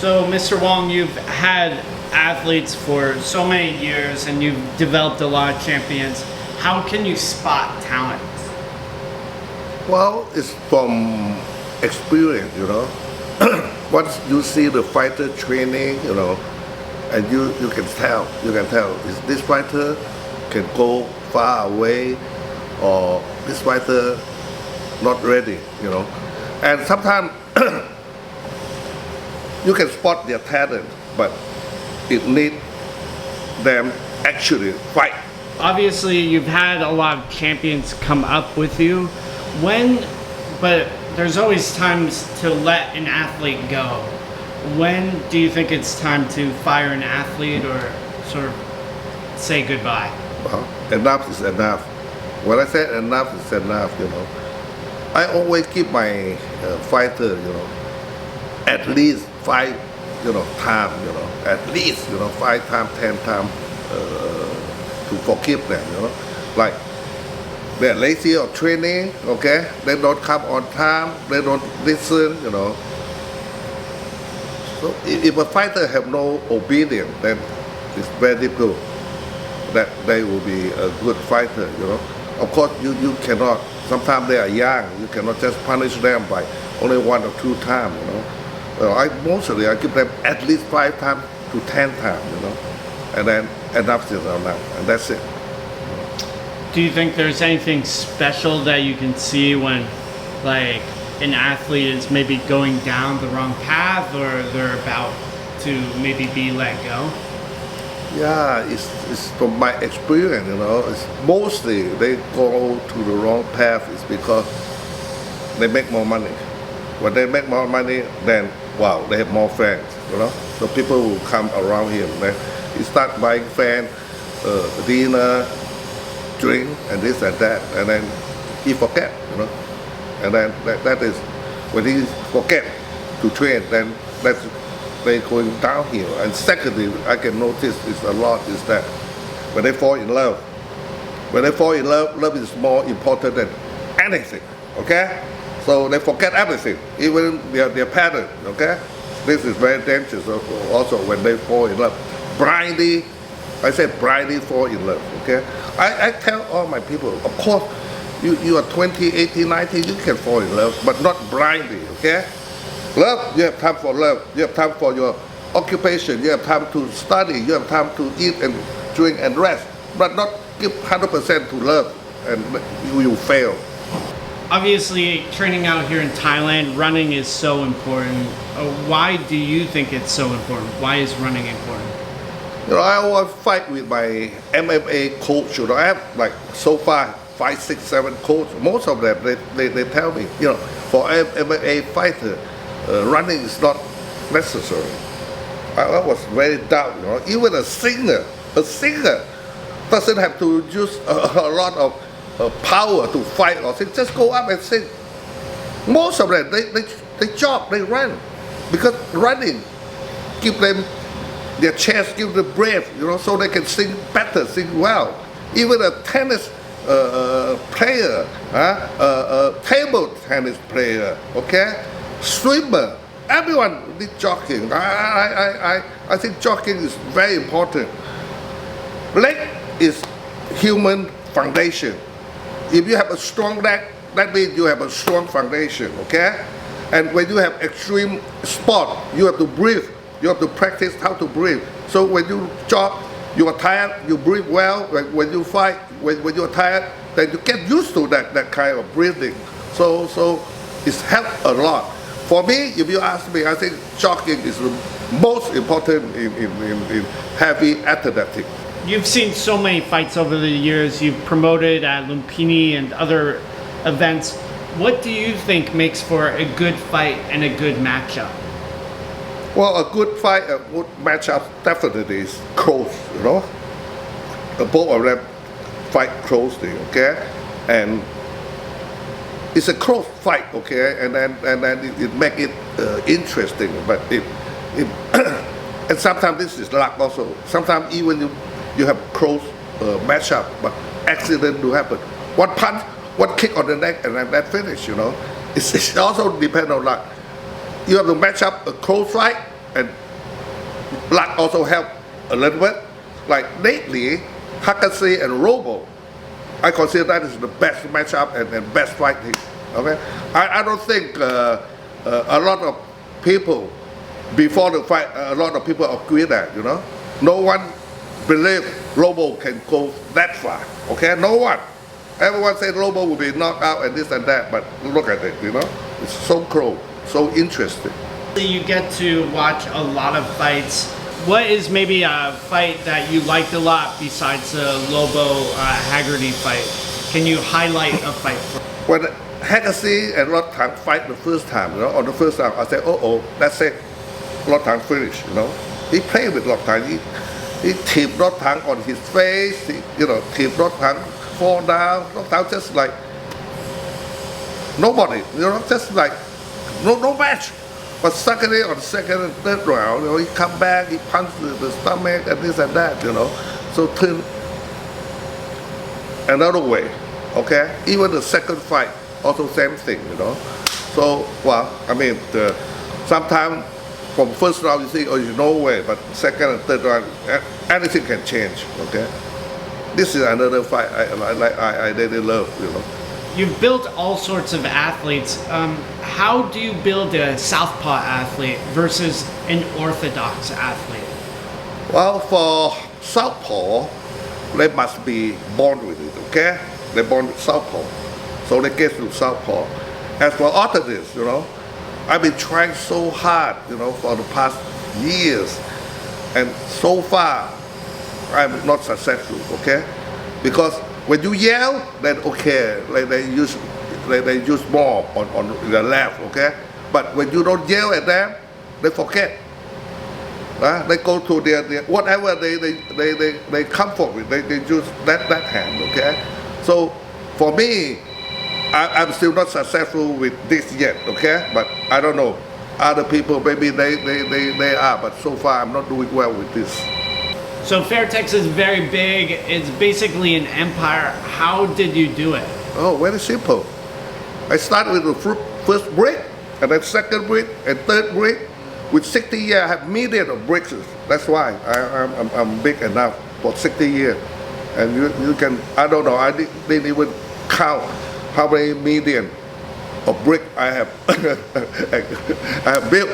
So, Mr. Wong, you've had athletes for so many years and you've developed a lot of champions. How can you spot talent? Well, it's from experience, Once you see the fighter training, and you can tell, is this fighter can go far away, or this fighter not ready, And sometimes you can spot their talent, but it needs them actually fight. Obviously, you've had a lot of champions come up with you. But there's always times to let an athlete go. When do you think it's time to fire an athlete or sort of say goodbye? Well, enough is enough. When I say enough is enough, I always keep my fighter, at least 5, time, at least, 5 times, 10 times to forgive them, like they're lazy or training, okay? They don't come on time, they don't listen, So if a fighter have no obedience, then it's very difficult that they will be a good fighter, Of course, you cannot, sometimes they are young, you cannot just punish them by only 1 or 2 times, I give them at least 5 times to 10 times, And then enough is enough, and that's it. Do you think there's anything special that you can see when, like, an athlete is maybe going down the wrong path or they're about to maybe be let go? Yeah, it's from my experience, It's mostly they go to the wrong path is because they make more money. When they make more money, then wow, they have more fans, So people will come around him. Then he start buying fans, dinner, drink, and this and that, and then he forget, And then that is when he forget to train, then that's they going downhill. And secondly, I can notice is a lot is that when they fall in love, love is more important than anything. Okay, so they forget everything, even their parents. Okay, this is very dangerous. Also, when they fall in love, blindly, I said blindly fall in love. Okay, I tell all my people, of course, you are 20, 18, 19, you can fall in love, but not blindly. Okay. Love, you have time for love. You have time for your occupation. You have time to study. You have time to eat and drink and rest. But not give 100% to love, and you will fail. Obviously, training out here in Thailand, running is so important. Why do you think it's so important? Why is running important? I always fight with my MMA coach. I have like so far 5, 6, 7 coaches. Most of them they tell me, for MMA fighter. Running is not necessary. I was very down, Even a singer doesn't have to use a lot of power to fight or sing. Just go up and sing. Most of them, they jog, they run. Because running give them their chest, give them breath, so they can sing better, sing well. Even a tennis player, a table tennis player, okay? Swimmer, everyone did jogging. I think jogging is very important. Leg is human foundation. If you have a strong leg, that means you have a strong foundation, okay? And when you have extreme sport, you have to breathe. You have to practice how to breathe. So when you jog, you are tired, you breathe well. When you fight, when you are tired, then you get used to that kind of breathing. So it's helped a lot. For me, if you ask me, I think jogging is the most important in heavy athletics. You've seen so many fights over the years. You've promoted at Lumpini and other events. What do you think makes for a good fight and a good matchup? Well, a good fight, a good matchup definitely is close, Both of them fight closely, okay? And it's a close fight, okay, and then it make it interesting. But it and sometimes this is luck also. Sometimes even you have close matchup, but accident do happen. One punch, one kick on the neck, and then that finish. It's also depend on luck. You have to match up a close fight, and luck also help a little bit. Like lately, Hakase and Robo, I consider that is the best matchup and best fighting. Okay, I don't think a lot of people before the fight, a lot of people agree that, you know, no one believe Robo can go that far. Okay, no one. Everyone said Robo will be knocked out and this and that, but look at it, you know, it's so cool, so interesting. You get to watch a lot of fights. What is maybe a fight that you liked a lot besides the Lobo Haggerty fight? Can you highlight a fight? When Hakase and Rod Tang fight the first time, you know, on the first time, I said, oh, that's it. Rod Tang finished, you know. He played with Rod Tang. He tipped Rod Tang on his face. He, you know, tipped Rod Tang, fall down. Rod Tang just like nobody, you know, just like no match. But secondly, on the second and third round, you know, he come back, he punched the stomach and this and that, you know. So turn another way, okay? Even the second fight, also same thing, you know. So, well, I mean, sometimes from first round you see, oh, there's no way, but second and third round, anything can change, okay? This is another fight I really love, you know. You've built all sorts of athletes. How do you build a Southpaw athlete versus an orthodox athlete? Well, for Southpaw, they must be born with it, okay? They're born with Southpaw, so they get to Southpaw. As for orthodox, you know, I've been trying so hard, you know, for the past years, and so far, I'm not successful, okay? Because when you yell, then okay, like they use more on the left, okay? But when you don't yell at them, they forget. They go to their whatever they comfort with, they use that hand, okay? So for me, I'm still not successful with this yet, okay? But I don't know. Other people, maybe they are, but so far I'm not doing well with this. So Fairtex is very big. It's basically an empire. How did you do it? Oh, very simple. I started with the first brick, and then second brick, and third brick. With 60 years, I have millions of bricks. That's why I'm big enough for 60 years. And you can, I don't know, I didn't even count how many million of brick I have, I have built.